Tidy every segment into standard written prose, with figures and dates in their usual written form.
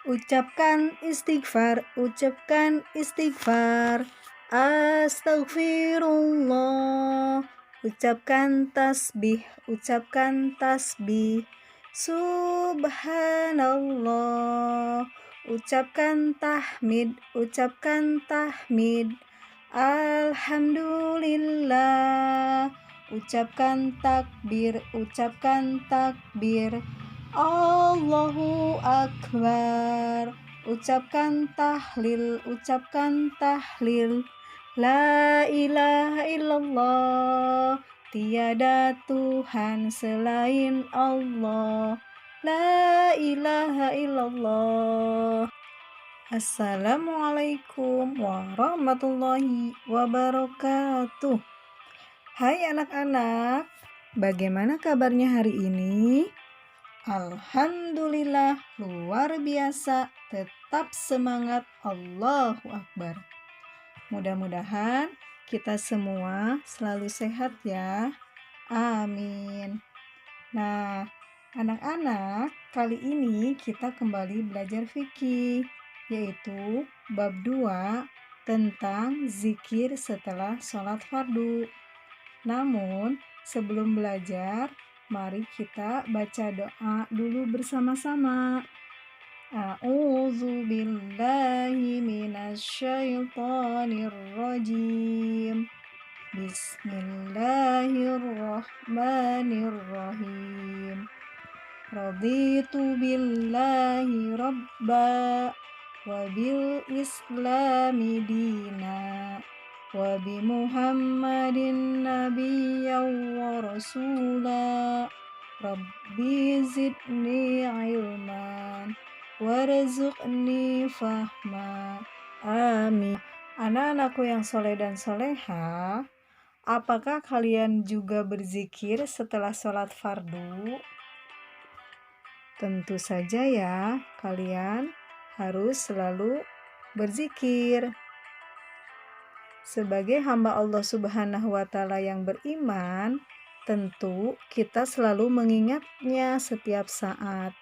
Ucapkan istighfar. Astagfirullah. Ucapkan tasbih. Subhanallah. Ucapkan tahmid. Alhamdulillah. Ucapkan takbir. Allahu Akbar. Ucapkan tahlil. La ilaha illallah. Tiada Tuhan selain Allah. La ilaha illallah. Assalamualaikum warahmatullahi wabarakatuh. Hai anak-anak, bagaimana kabarnya hari ini? Alhamdulillah, luar biasa. Tetap semangat, Allahu Akbar. Mudah-mudahan kita semua selalu sehat ya. Amin. Nah, anak-anak, kali ini kita kembali belajar fikih, yaitu bab 2 tentang zikir setelah sholat fardu. Namun, sebelum belajar, mari kita baca doa dulu bersama-sama. A'udzu billahi minasyaitonir rajim. Bismillahirrahmanirrahim. Raditu billahi rabba wa bil islami dina wa bi Muhammadin nabiyyan wa rasula. Rabbi zidni ilman warzuqni fahma. Amin. Anak-anakku yang soleh dan soleha, apakah kalian juga berzikir setelah sholat fardu? Tentu saja ya, kalian harus selalu berzikir. Sebagai hamba Allah Subhanahu wa Ta'ala yang beriman, tentu kita selalu mengingatnya setiap saat.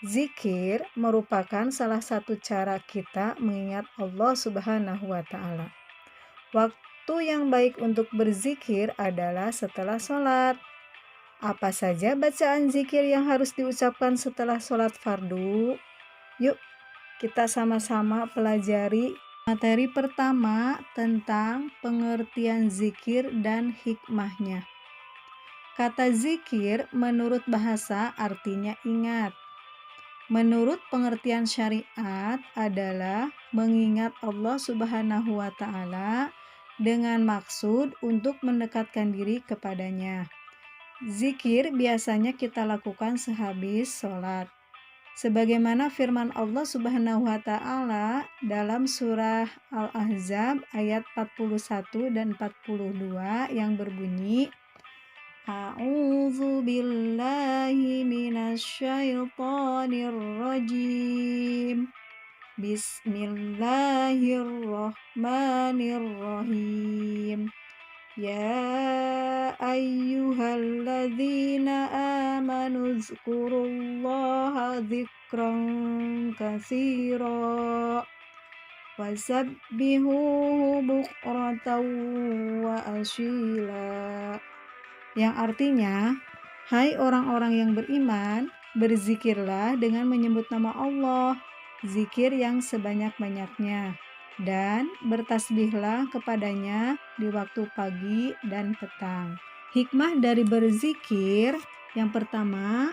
Zikir merupakan salah satu cara kita mengingat Allah Subhanahu wa Ta'ala. Waktu yang baik untuk berzikir adalah setelah sholat. Apa saja bacaan zikir yang harus diucapkan setelah sholat fardu? Yuk, kita sama-sama pelajari materi pertama tentang pengertian zikir dan hikmahnya. Kata zikir menurut bahasa artinya ingat. Menurut pengertian syariat adalah mengingat Allah Subhanahu wa Ta'ala dengan maksud untuk mendekatkan diri kepadanya. Zikir biasanya kita lakukan sehabis sholat. Sebagaimana firman Allah Subhanahu wa Ta'ala dalam surah Al-Ahzab ayat 41 dan 42 yang berbunyi, A'udzu billahi minasyaitonir rajim. Bismillahirrahmanirrahim. Ya ayyuhalladzina amanu dzkurullaha dzikran katsira wasabbihuhu bukratan wa asyila. Yang artinya, hai orang-orang yang beriman, berzikirlah dengan menyebut nama Allah, zikir yang sebanyak-banyaknya, dan bertasbihlah kepadanya di waktu pagi dan petang. Hikmah dari berzikir, yang pertama,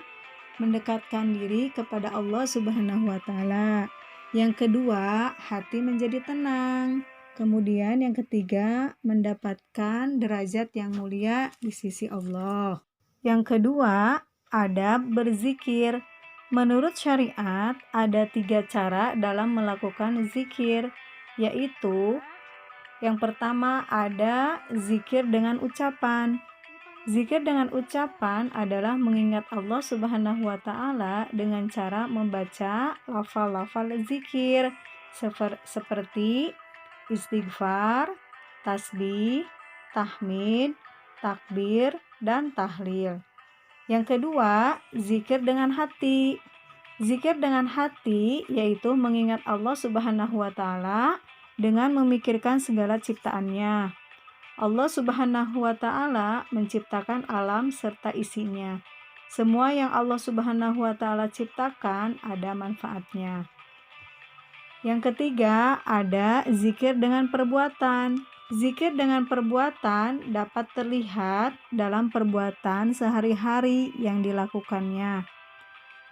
mendekatkan diri kepada Allah Subhanahu wa Ta'ala. Yang kedua, hati menjadi tenang. Kemudian yang ketiga, mendapatkan derajat yang mulia di sisi Allah. Yang kedua, adab berzikir. Menurut syariat, ada 3 cara dalam melakukan zikir, yaitu yang pertama ada zikir dengan ucapan. Zikir dengan ucapan adalah mengingat Allah Subhanahu wa Ta'ala dengan cara membaca lafal-lafal zikir seperti istighfar, tasbih, tahmid, takbir, dan tahlil. Yang kedua, zikir dengan hati. Zikir dengan hati yaitu mengingat Allah Subhanahu wa taala dengan memikirkan segala ciptaannya. Allah Subhanahu wa taala menciptakan alam serta isinya. Semua yang Allah Subhanahu wa taala ciptakan ada manfaatnya. Yang ketiga, ada zikir dengan perbuatan. Zikir dengan perbuatan dapat terlihat dalam perbuatan sehari-hari yang dilakukannya.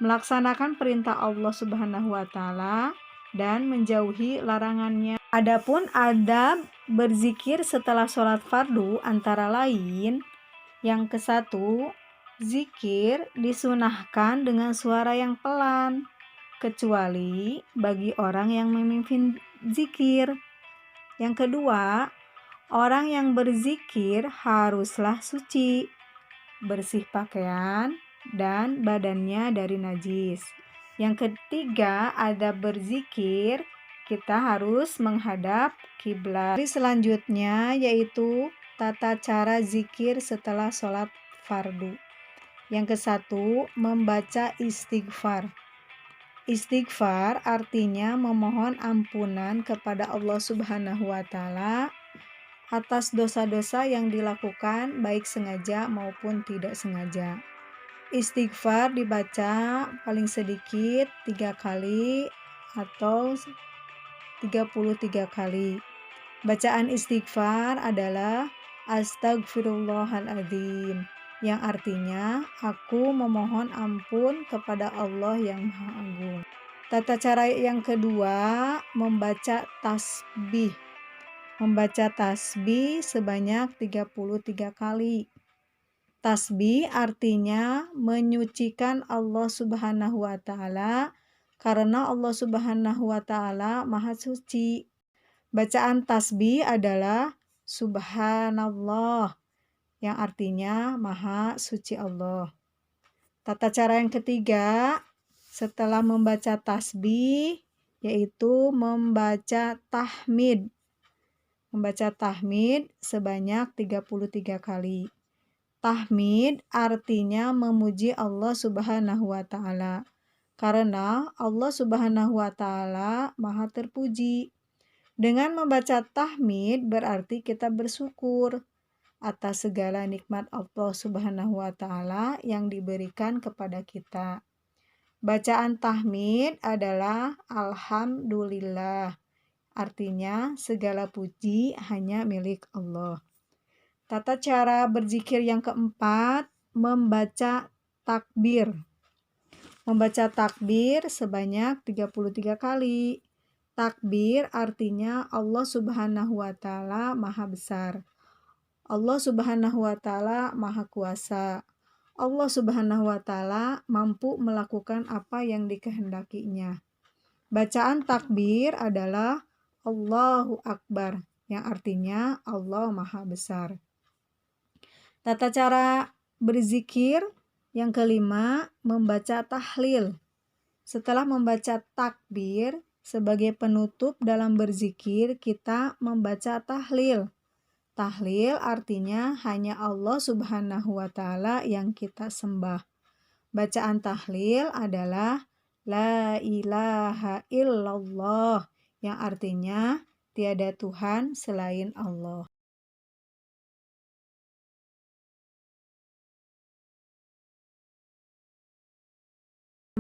Melaksanakan perintah Allah Subhanahu wa taala dan menjauhi larangannya. Adapun adab berzikir setelah sholat fardu antara lain, yang ke-1, zikir disunahkan dengan suara yang pelan, kecuali bagi orang yang memimpin zikir. Yang kedua, orang yang berzikir haruslah suci, bersih pakaian, dan badannya dari najis. Yang ketiga, adab berzikir, kita harus menghadap kiblat. Selanjutnya yaitu tata cara zikir setelah sholat fardu. Yang ke-1, membaca istighfar. Istighfar artinya memohon ampunan kepada Allah Subhanahu wa taala atas dosa-dosa yang dilakukan baik sengaja maupun tidak sengaja. Istighfar dibaca paling sedikit 3 kali atau 33 kali. Bacaan istighfar adalah Astagfirullahaladzim, yang artinya aku memohon ampun kepada Allah yang Maha Agung. Tata cara yang kedua, membaca tasbih. Membaca tasbih sebanyak 33 kali. Tasbih artinya menyucikan Allah Subhanahu wa taala karena Allah Subhanahu wa taala Maha Suci. Bacaan tasbih adalah Subhanallah, yang artinya Maha Suci Allah. Tata cara yang ketiga, setelah membaca tasbih, yaitu membaca tahmid. Membaca tahmid sebanyak 33 kali. Tahmid artinya memuji Allah Subhanahu wa taala, karena Allah Subhanahu wa taala Maha terpuji. Dengan membaca tahmid berarti kita bersyukur atas segala nikmat Allah Subhanahu wa taala yang diberikan kepada kita. Bacaan tahmid adalah alhamdulillah. Artinya segala puji hanya milik Allah. Tata cara berzikir yang keempat, membaca takbir. Membaca takbir sebanyak 33 kali. Takbir artinya Allah Subhanahu wa taala Maha Besar. Allah Subhanahu wa taala Maha Kuasa. Allah Subhanahu wa taala mampu melakukan apa yang dikehendakinya. Bacaan takbir adalah Allahu Akbar, yang artinya Allah Maha Besar. Tata cara berzikir yang kelima, membaca tahlil. Setelah membaca takbir, sebagai penutup dalam berzikir, kita membaca tahlil. Tahlil artinya hanya Allah Subhanahu wa taala yang kita sembah. Bacaan tahlil adalah La ilaha illallah, yang artinya tiada Tuhan selain Allah.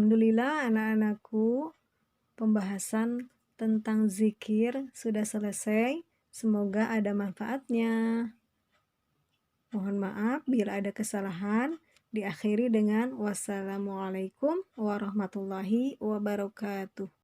Alhamdulillah anak-anakku, pembahasan tentang zikir sudah selesai. Semoga ada manfaatnya. Mohon maaf bila ada kesalahan. Diakhiri dengan wassalamualaikum warahmatullahi wabarakatuh.